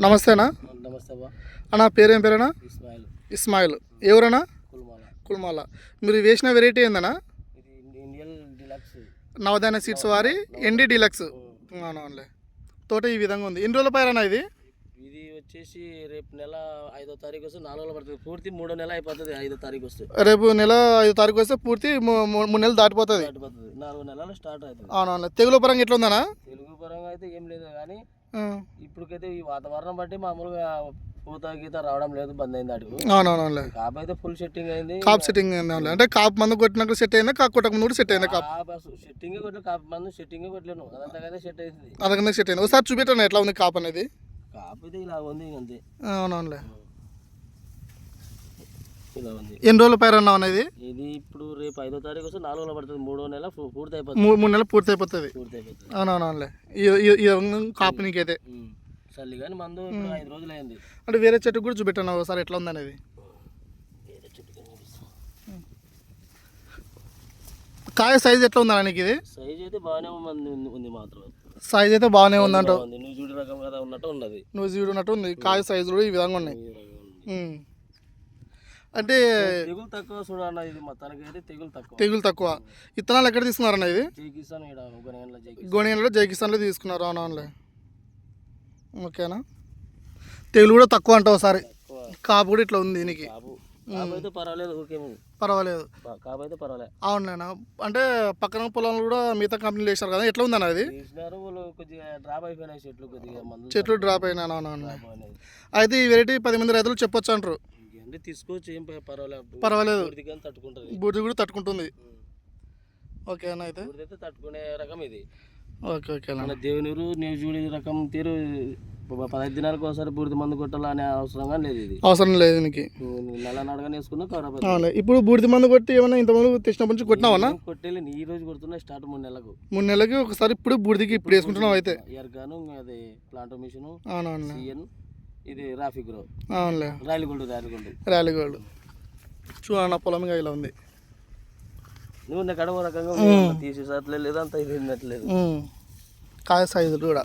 నమస్తేనా నమస్తే బా. అన్న పేరేం పేరేనా? ఇస్మాయిల్. ఇస్మాయిల్. ఎవరన్నా? కుల్మాల. కుల్మాల. మీరు వేసిన వెరైటీ ఏందన్నా? ఇది ఇండియన్ డిలక్స్ నవధాన్య సీడ్స్ వారి ఎన్డీ డీలక్స్. అవునవునులే. తోట ఈ విధంగా ఉంది. ఎన్ని రోజుల పైరనా ఇది? ఇది వచ్చేసి రేపు నెల 5వ తారీఖు వస్తే 4 రోజులు పడుతుంది. పూర్తి 3వ నెల అయిపోతుంది. 5వ తారీఖు వస్తే రేపు నెల 5 తారీఖు వస్తే పూర్తి 3 నెలలు దాటిపోతుంది. 4 నెలలు స్టార్ట్ అవుతుంది. అవునవును. తెగుల పరంగా ఎట్లా ఉందన్నా? తెలుగు పరంగా అయితే ఏం లేదు, కానీ ఇప్పటికైతే ఈ వాతావరణం బట్టి మామూలుగా పూత గీత రావడం లేదు, బంద్ అయింది అడుగు. అవునవునులే. కాపు అయితే ఫుల్ సెట్టింగ్ అయింది. కాప్ సెట్టింగ్ అయింది. అంటే కాపు మందు కొట్టినాక సెట్ అయిందా? కాపు కొట్టక ముందు కూడా సెట్ అయిందా? కాపు సెట్టింగ్ కొట్టలేదు, కాపు మందు సెట్టింగ్ కొట్టలేను, అదంతా సెట్ అయింది. అదకన్నా సెట్ అయింది. ఒకసారి చూపెట్టాను ఎట్లా ఉంది కాపు అనేది. కాపు అయితే ఇలా ఉంది అంతే. అవునవునులే. ఇలా ఉంది. ఎన్ని రోజుల పైరు అన్నావు అనేది? ఇది ఇప్పుడు రేపు 5వ తారీఖు వస్తే 4 రోజులు పడుతుంది. 3వ నెల పూర్తి అయిపోతుంది. 3 నెలలు పూర్తి అయిపోతుంది. అవునవునులే. ఈ కాపు నీకైతే చల్లి కానీ మందు ఇప్పుడు 5 రోజులు అయింది. అంటే వేరే చెట్టుకు కూడా చూపెట్టాను ఒకసారి ఎట్లా ఉంది అనేది. వేరే చెట్టుకి కాయ సైజ్ ఎట్లా ఉందా నీకు? ఇది సైజ్ అయితే బాగానే ఉంది మాత్రం. సైజ్ అయితే బాగానే ఉందంటావు. నువ్వు చూడు రకం కదా ఉన్నట్టు ఉన్నది. నువ్వు చూడనట్టు ఉంది. కాయ సైజు కూడా ఈ విధంగా ఉన్నాయి. అంటే తెగులు తక్కువ చూడన్న, ఇది మొత్తానికి అయితే తెగులు తక్కువ. విత్తనాలు ఎక్కడ తీసుకున్నారన్న ఇది? జైకిస్తాన్ గోనెగండ్లో జైకిస్తాన్లో తీసుకున్నారు. అవునవునులే. ఓకేనా. తెగులు కూడా తక్కువ అంటావు ఒకసారి. కాపు కూడా ఇట్లా ఉంది దీనికి. పర్వాలేదు. అవునులేనా. అంటే పక్కన పొలాలు కూడా మిగతా కంపెనీలు వేసారు కదా, ఎట్లా ఉందన్న అది? చెట్లు డ్రాప్ అయినా. అవునవును. అయితే ఈ వెరైటీ 10 మంది రైతులు చెప్పొచ్చు అంటారు. తీసుకోవచ్చు, ఏం పర్వాలేదు. బూడిద కూడా తట్టుకుంటుంది. ఓకేనా. అయితే తట్టుకునే రకం ఇది. ఓకే. దేవునూరు నేను చూడే రకం తీరు 15 దినాలకు ఒకసారి బూడిద మందు కొట్టాలనే అవసరంగా లేదు. ఇది అవసరం లేదు నీకు. నెల నడగానే వేసుకున్నా కరాబ్. ఇప్పుడు బూడిద మందు కొట్టి ఏమన్నా ఇంతమంది తెచ్చినప్పటి నుంచి కొట్టినావా? కొట్టేది ఈ రోజు కొడుతున్నా. స్టార్ట్ 3 నెలలకి ఒకసారి. ఇప్పుడు బూడిదకి ఇప్పుడు వేసుకుంటున్నావు అయితే. ఎర్గాను అది ప్లాంటో మిషన్. అవునవును. ఇది రాఫిక్ గ్రో. అవునులే. ర్యాలీగోల్డ్. చూడన్న పొలం ఇలా ఉంది. నువ్వు కడవ రకంగా తీసేసట్లేదు, అంత ఇది తిన్నట్లేదు. కాయ సైజులు కూడా